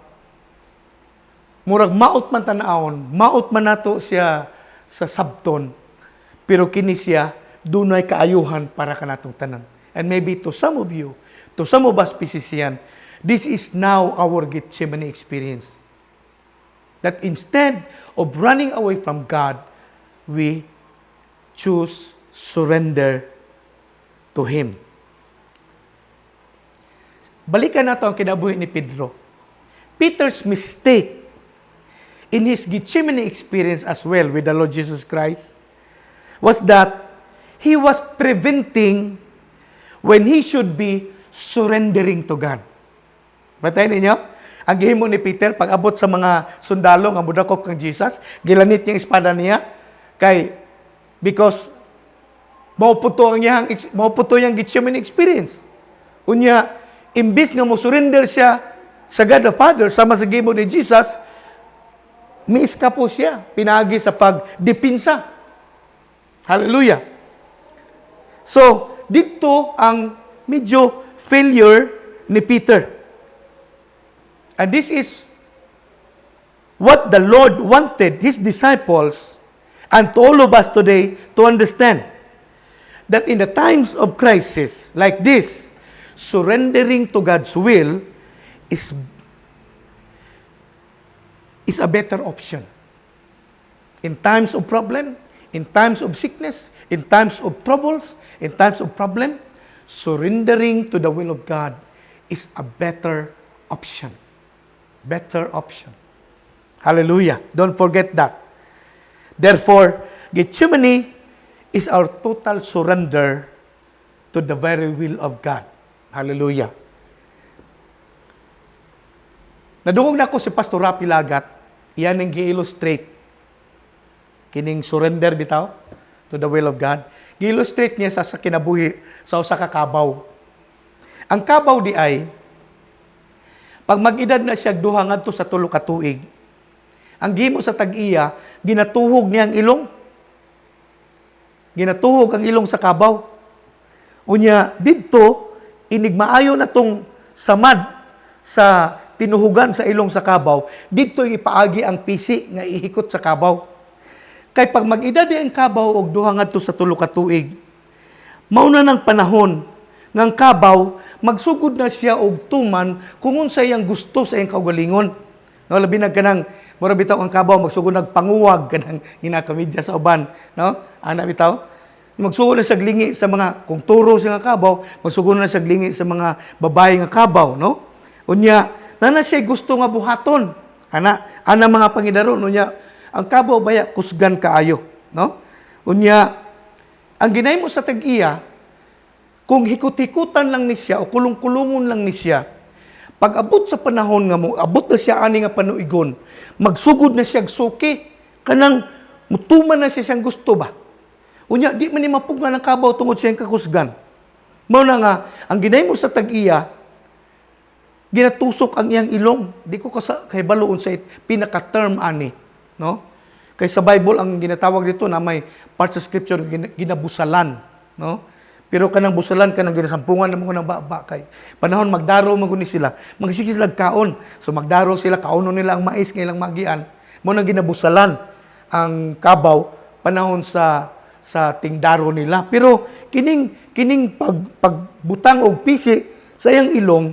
murag maot man tanaon, maot man nato siya sa sabton, pero kini siya, dunay kaayuhan para kanatong tanan. And maybe to some of you, to some of us PCCian, this is now our Gethsemane experience. That instead of running away from God, we choose surrender to Him. Balikan nato ang kinabuhi ni Pedro. Peter's mistake in his Gethsemane experience as well with the Lord Jesus Christ was that he was preventing when he should be surrendering to God. Batayin ninyo? Ang gihimo ni Peter, pag abot sa mga sundalo nga mudakop kang Jesus, gilanit niya espada niya, because mauputo yung Gethsemane experience. Unya, imbis nga mo surrender siya sa God the Father, sama sa gihimo ni Jesus, Miiska po siya, pinagi sa pagdipinsa. Hallelujah. So, dito ang medyo failure ni Peter. And this is what the Lord wanted His disciples and to all of us today to understand. That in the times of crisis like this, surrendering to God's will is a better option. In times of problem, in times of sickness, in times of troubles, in times of problem, surrendering to the will of God is a better option. Better option. Hallelujah. Don't forget that. Therefore, Gethsemane is our total surrender to the very will of God. Hallelujah. Nadungog na ko si Pastor Rapi Lagat, iyan ang gi-illustrate. Kining surrender bitaw to the will of God. Gi-illustrate niya sa kinabuhi sa usa ka kabaw. Ang kabaw di ay, pag mag-edad na siya duha ngadto sa 3 ka tuig, ang gimo sa tag-iya, ginatuhog niya ang ilong. Ginatuhog ang ilong sa kabaw. Unya, dito, inigmaayo na tong samad sa tinuhugan sa ilong sa kabaw, dito ipaagi ang pisi nga ihikot sa kabaw. Kay pag mag-edad ang kabaw og duha ngadto sa 3 ka tuig, mauna ng panahon ngang kabaw magsugod na siya og tuman kung unsa iyang gusto sa iyang kaugalingon. No, labi na kanang mura bitaw ang kabaw magsugod nagpanguwag kanang ginakamidya sa uban, no? Ana bitaw. Magsugod na siya glingi sa mga kung turo siya nga kabaw, magsugod na siya glingi sa mga babae nga kabaw, no? Unya, nana siya gusto nga buhaton. Ana mga pangidaron unya, ang kabaw baya kusgan kaayo, no? Unya, ang ginahimo sa tag-iya, kung hikot-hikutan lang ni siya o kulong-kulungon lang ni siya, pag abot sa panahon nga mo, abot na siya ani nga panuigon, magsugod na siya suki, kanang mutuman na siya siyang gusto ba? Unya, di man ni mapugngan ang kabaw tungod siyang kakusgan. Mao na nga, ang ginahimo sa tag-iya, ginatusok ang iyang ilong. Di ko kay baloon sa pinaka-term ani, no? Kay sa Bible ang ginatawag dito na may part sa scripture ginabusalan, no? Pero kanang busalan kanang ginasampungan namo nang baba kay panahon magdaro maguni sila. Magsige sila kaon. So magdaro sila kauno nila ang mais nga ilang magian. Mo nang ginabusalan ang kabaw panahon sa tingdaro nila. Pero kining pagbutang og pisi sa iyang ilong,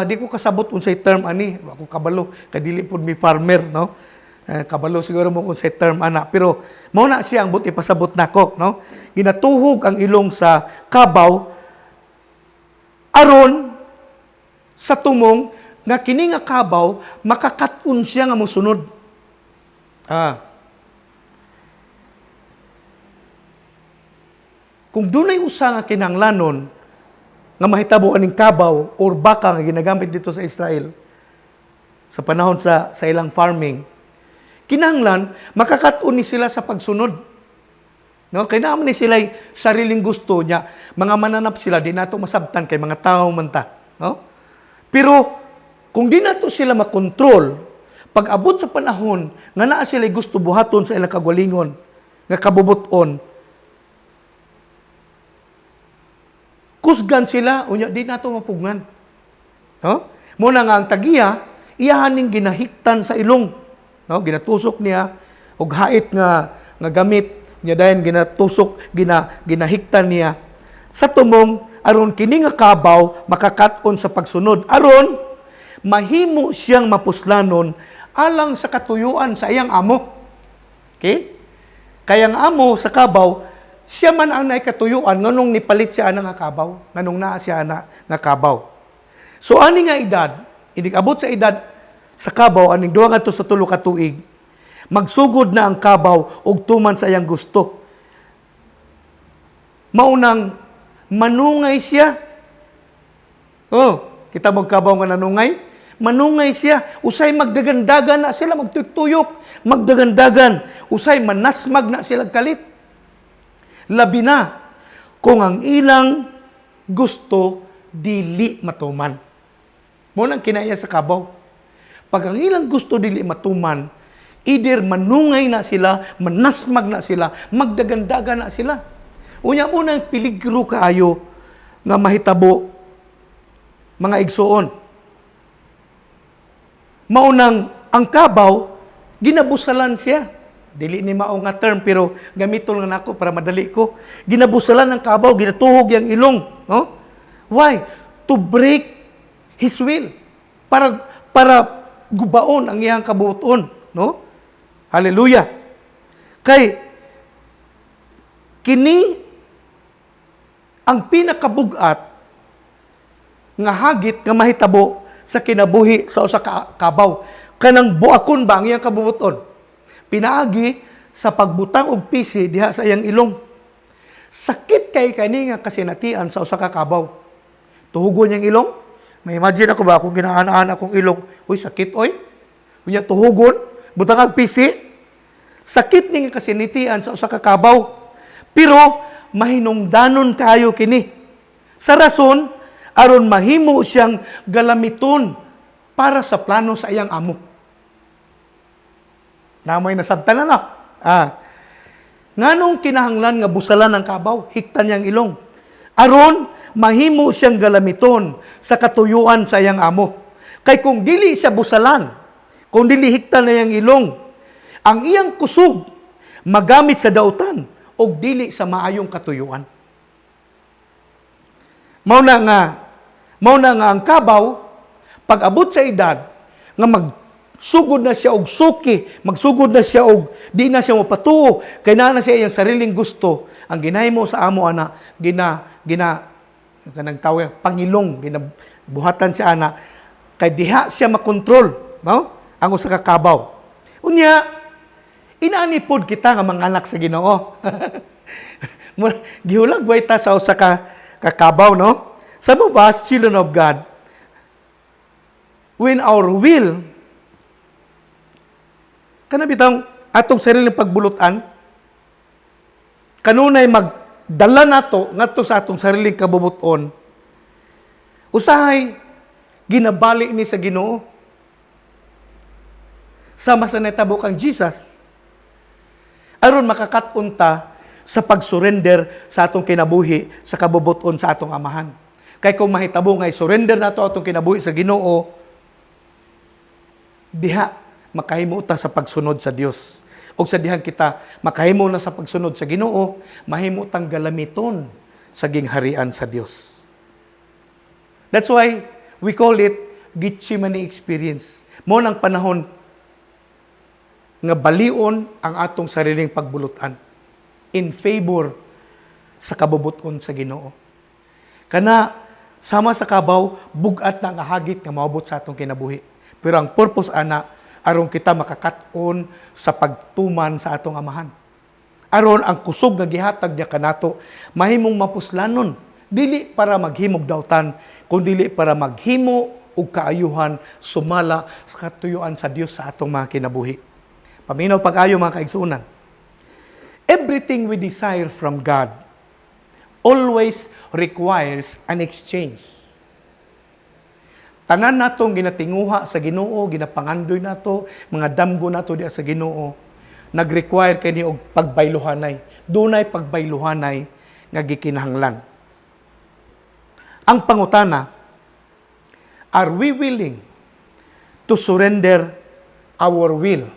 di ko kasabot unsay term ani, ako kabalo kay dili pud mi farmer, no? Kabalo siguro mo unsay term ana, pero mao na siya ang but ipasabot nako, no? Ginatuhog ang ilong sa kabaw aron sa tumong nga kini nga kabaw makakat-on siya nga mosunod. Kung dunay usa nga kinahanglanon nga mahitabo aning kabaw or baka nga ginagamit dito sa Israel sa panahon sa ilang farming, kinahanglan makakat-on ni sila sa pagsunod. No, kay naman ni sila sariling gusto niya, mga mananap sila di nato masabtan kay mga tao man ta, no? Pero kung di nato sila makontrol, pag abot sa panahon nga naa sila gusto buhaton sa ilang kagalingon, nga kabubuton, kusgan sila, unya di nato mapugnan. No? Muna nga ang tagiya, iyahaning ginahiktan sa ilong. No? Ginatusok niya, og hait nga gamit, niya dayon ginatusok, ginahiktan niya. Sa tumong, aron kini nga kabaw, makakat-on sa pagsunod. Aron, mahimo siyang mapuslanon, alang sa katuyuan sa iyang amo. Okay? Kaya ang amo sa kabaw, siya man ang naikatuyuan, nganong nipalit siya nga kabaw, nganong naa siya nga kabaw. So, ani nga edad, inig-abot sa edad sa kabaw, aning duha nga to sa 3 ka tuig, magsugod na ang kabaw og tuman sa iyang gusto. Maunang manungay siya. Oh, kita mo kabaw nga nanungay? Manungay siya. Usay magdagandagan na sila, magtuyok-tuyok, magdagandagan. Usay manasmag na sila kalit. Labi na kung ang ilang gusto dili matuman. Mo nang kinaya sa kabaw. Pag ang ilang gusto dili matuman, Either manungay na sila, manasmag na sila, magdagandaga na sila. Unya mo nang piligro kaayo nga mahitabo, mga igsoon. Maunang ang kabaw, ginabusalan siya. Dili ni mao nga term, pero gamiton nga nako para madali ko. Ginabusalan ng kabaw, ginatuhog yung ilong. No? Why? To break his will. Para gubaon ang iyang kabuton. No? Hallelujah. Kay, kini ang pinakabugat nga hagit nga mahitabo sa kinabuhi sa usa ka kabaw. Kanang buakon ba ang iyang kabubuton? Pinaagi sa pagbutang og pisi diha sa iyang ilong. Sakit kay kani nga kasinatian sa usa ka kabaw. Tuhugon yang ilong. May imagine ako ba kung ginaanaan akong ilong, uy sakit oy. Unya tuhugon, butang og pisi. Sakit ni nga kasinatian sa usa ka kabaw. Pero mahinungdanon kayo kini. Sa rason aron mahimo siyang galamiton para sa plano sa iyang amo. Namoy nasabtan na. Nganong kinahanglan nga busalan ng kabaw, hiktan niyang ilong. Aron mahimo siyang galamiton sa katuyuan sa iyang amo. Kay kung dili siya busalan, kung dili hiktan na iyang ilong, ang iyang kusog magamit sa dautan o dili sa maayong katuyuan. Mao na nga ang kabaw pag abot sa edad nga magsugod na siya og suki, magsugod na siya og di na siya mapatuo, kay na siya iyang sariling gusto, ang ginahimo sa amo ana kanang tawag pangilong, ginabuhatan siya ana kay diha siya makontrol, no? Ang usa ka kabaw. Unya inaanipod kita nga mga anak sa Ginoo. Gihulag ba ita sa usa ka kakabaw, no? Some of us, children of God, when our will, kanabitang atong sariling pagbulutan, kanunay magdala nato ngadto sa atong sariling kabubuton, usahay ginabali ni sa Ginoo. Sama sa natabo kang Jesus, aron makakatunta sa pag-surrender sa atong kinabuhi sa kabubuton sa atong amahan. Kay kung mahitabo nga i-surrender nato atong kinabuhi sa Ginoo, diha makahimo ta sa pagsunod sa Dios. O sa dihan kita makahimo na sa pagsunod sa Ginoo, mahimo tang galamiton sa gingharian sa Dios. That's why we call it Gethsemane experience. Mo nang panahon nga balion ang atong sariling pagbulutan in favor sa kabubuton sa Ginoo. Kana sama sa kabaw, bugat na nga hagit nga maabot sa atong kinabuhi. Pero ang purpose ana, aron kita makakaton sa pagtuman sa atong amahan. Aron ang kusog nga gihatag niya kanato, mahimong mapuslanon, dili para maghimog dawtan, kundi para maghimo og kaayuhan sumala sa katuyuan sa Dios sa atong mga kinabuhi. Paminaw pag-ayo mga kaigsunan. Everything we desire from God always requires an exchange. Tanan natong ginatinguha sa Ginoo, ginapangandoy nato, mga damgo nato diha sa Ginoo, nag-require kini og pagbayluhanay. Dunay pagbayluhanay nga gikinahanglan. Ang pangutana, are we willing to surrender our will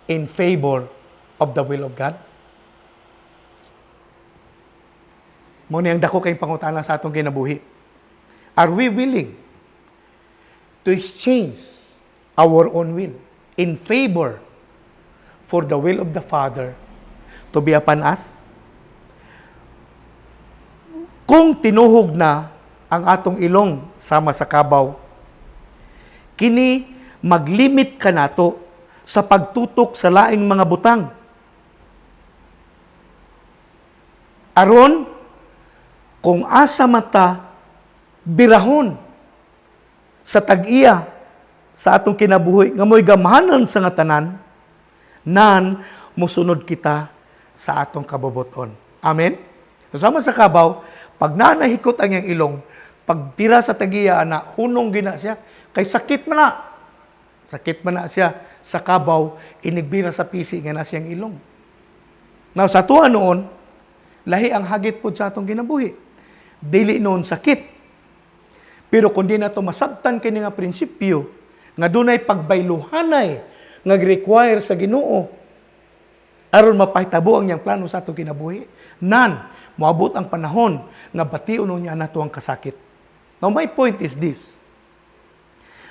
in favor of the will of God? Mao ni ang dako kay pangutana sa atong kinabuhi. Are we willing to exchange our own will in favor for the will of the Father to be upon us? Kung tinuhog na ang atong ilong sama sa kabaw, kini maglimit ka nato sa pagtutok sa laing mga butang. Aron, kung asa mata, birahon sa tag-iya sa atong kinabuhi, nga mo'y gamahanan sa nga tanan, nan musunod kita sa atong kabubuton. Amen? Sama sa kabaw, pag nanahikot ang iyang ilong, pagpira sa tag-iya na, hunong gina siya, kay sakit man na. Sakit man na siya sa kabaw, inigbira sa pisi nga na siyang ilong. Now, sa tuwa noon, lahi ang hagit po sa atong kinabuhi. Dili noon sakit. Pero kung di na ito masabtan kini nga prinsipyo, nga dunay pagbayluhanay, nga require sa Ginoo, aron mapahitabo ang niyang plano sa atong kinabuhi, moabot ang panahon nga bation niya nato ang kasakit. Now, my point is this.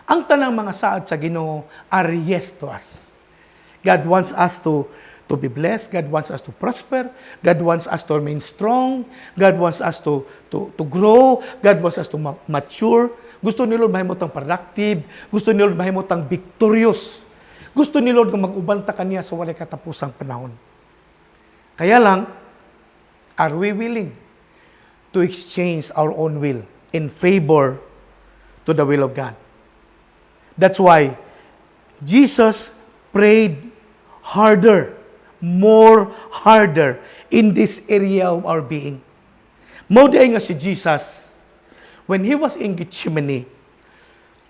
Ang tanang mga saad sa Ginoo are yes to us. God wants us to be blessed. God wants us to prosper. God wants us to remain strong. God wants us to grow. God wants us to mature. Gusto ni Lord mahimutang productive. Gusto ni Lord mahimutang victorious. Gusto ni Lord nga mag-ubanta kaniya sa walay katapusang panahon. Kaya lang, are we willing to exchange our own will in favor to the will of God? That's why Jesus prayed harder, more harder in this area of our being. Mauday nga si Jesus, when He was in Gethsemane,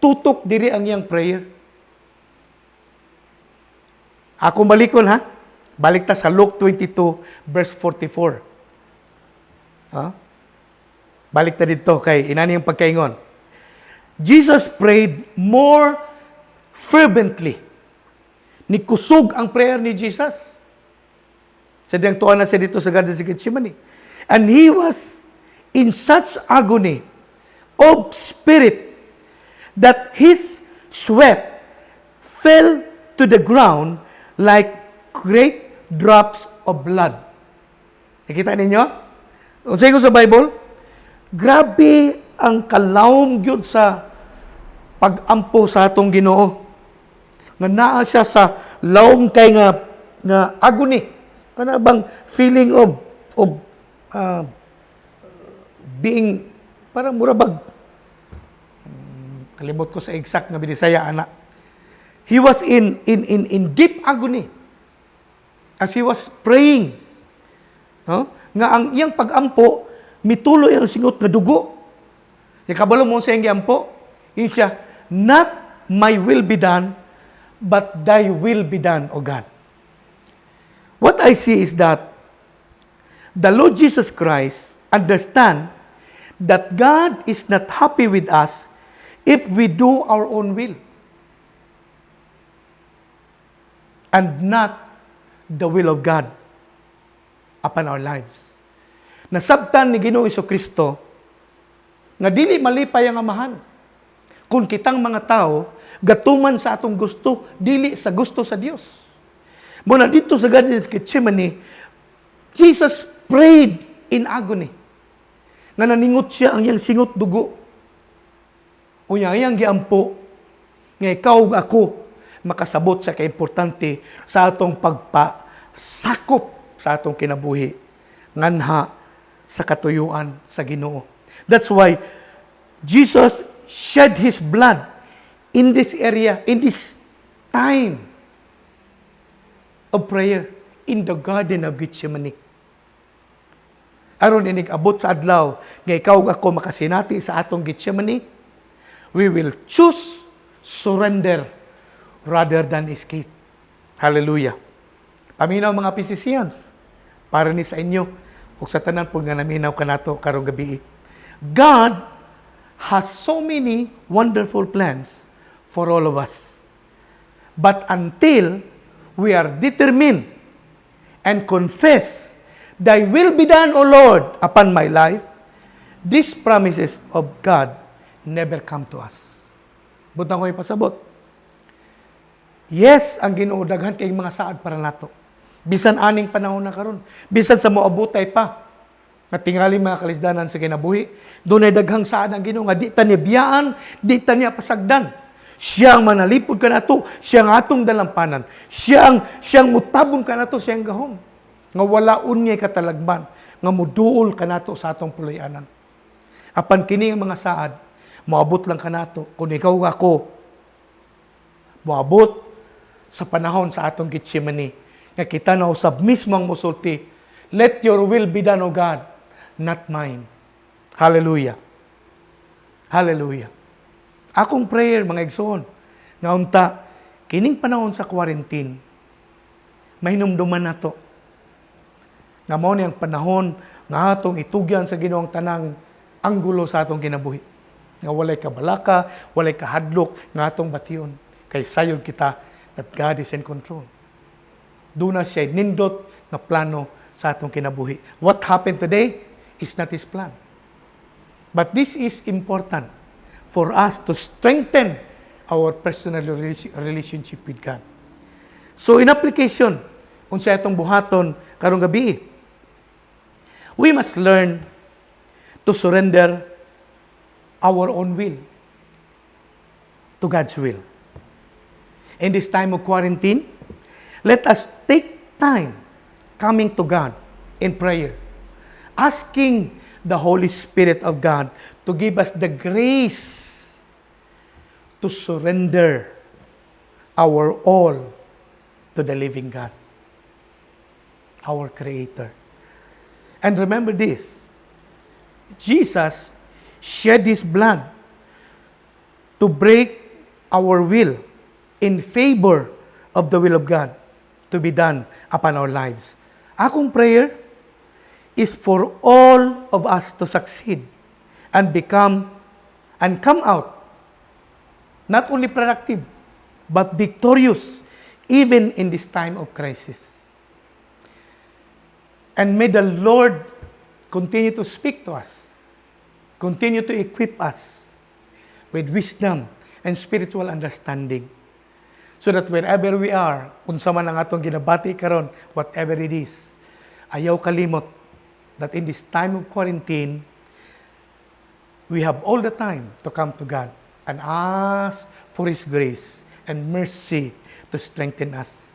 tutok diri ang iyang prayer. Ako balikon ha? Balik ta sa Luke 22, verse 44. Ha? Balik ta dito kay inani yung pagkaingon. Jesus prayed more fervently. Nikusog ang prayer ni Jesus. Sadyang tuwa na siya dito sa Garden of Gethsemane. And He was in such agony of spirit that His sweat fell to the ground like great drops of blood. Nakita ninyo? O sa sa Bible, grabe ang kalawom gyud sa pag-ampo sa atong Ginoo. Nga naa siya sa lawom kay nga agony. Kana bang feeling of being parang murabag. Kalimot ko sa exact na Binisaya ana. He was in deep agony as he was praying. No? Nga ang iyang pag-ampo mituloy ang singot nga dugo. Kabalo mo sa iyang giampo, yun siya, not my will be done, but thy will be done, O God. What I see is that the Lord Jesus Christ understand that God is not happy with us if we do our own will and not the will of God upon our lives. Nasabtan ni Ginoong Jesucristo nga dili malipay ang amahan. Kung kitang mga tao, gatuman sa atong gusto, dili sa gusto sa Dios. Muna dito sa Garden of Gethsemane, Jesus prayed in agony. Nga naningot siya ang iyang singot dugo. O iyang giampo, nga ikaw ako, makasabot sa kaimportante sa atong pagpasakop sa atong kinabuhi. Nganha sa katuyuan sa Ginoo. That's why Jesus shed His blood in this area, in this time of prayer in the Garden of Gethsemane. Aron inig-abot sa adlaw nga ikaw ako makasinati sa atong Gethsemane, we will choose surrender rather than escape. Hallelujah. Paminaw mga Pisisians, para ni sa inyo, ug sa tanan po nga naminaw kanato karong gabi. God has so many wonderful plans for all of us. But until we are determined and confess, thy will be done, O Lord, upon my life, these promises of God never come to us. Butang ko ipasabot. Yes, ang Ginoo daghan kay mga saad para nato. Bisan aning panahon na karon, bisan sa moabutay pa, nga tingali mga kalisdanan sa kinabuhi, doon ay daghang saad ang Ginoo nga di ta niya biyaan, di ta niya pasagdan. Siyang manalipod ka nato, siyang atong dalampanan, siyang mutabon ka nato, siyang gahom. Nga wala unyay katalagman, nga muduol ka nato sa atong puluyanan. Apan kini ang mga saad, moabot lang ka nato, kung ikaw ako, moabot sa panahon sa atong Gethsemane, nga kita na usab mismong musulti, let your will be done, O God, not mine. Hallelujah. Hallelujah. Akong prayer, mga igsoon, nga unta, Kining panahon sa quarantine, mahinumduman na to. Nga mao ni ang panahon nga atong itugyan sa Ginoong tanang anggulo sa atong kinabuhi. Nga walay kabalaka, walay kahadlok nga atong bation. Kay sayod kita that God is in control. Doon na siya nindot nga plano sa atong kinabuhi. What happened today is not His plan. But this is important for us to strengthen our personal relationship with God. So in application, unsa itong buhaton karong gabi, we must learn to surrender our own will to God's will. In this time of quarantine, let us take time coming to God in prayer, asking the Holy Spirit of God to give us the grace to surrender our all to the living God, our Creator. And remember this, Jesus shed His blood to break our will in favor of the will of God to be done upon our lives. Akong prayer is for all of us to succeed and come out not only productive, but victorious even in this time of crisis. And may the Lord continue to speak to us, continue to equip us with wisdom and spiritual understanding, so that wherever we are, unsa man ang atong ginabati karon, whatever it is, ayaw kalimot that in this time of quarantine, we have all the time to come to God and ask for His grace and mercy to strengthen us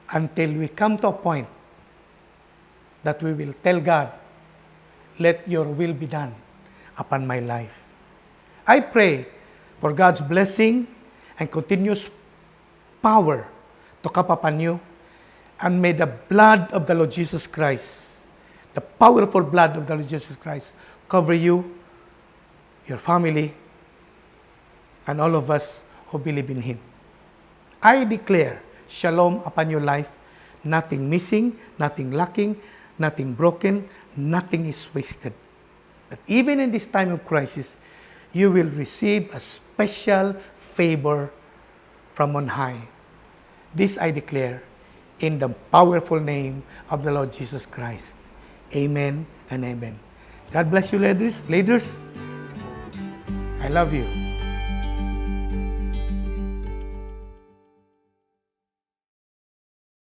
until we come to a point that we will tell God, let your will be done upon my life. I pray for God's blessing and continuous power to come upon you, and may the blood of the Lord Jesus Christ, the powerful blood of the Lord Jesus Christ, cover you, your family, and all of us who believe in Him. I declare shalom upon your life, nothing missing, nothing lacking, nothing broken, nothing is wasted. But even in this time of crisis, you will receive a special favor from on high. This I declare in the powerful name of the Lord Jesus Christ. Amen and amen. God bless you, ladies. I love you.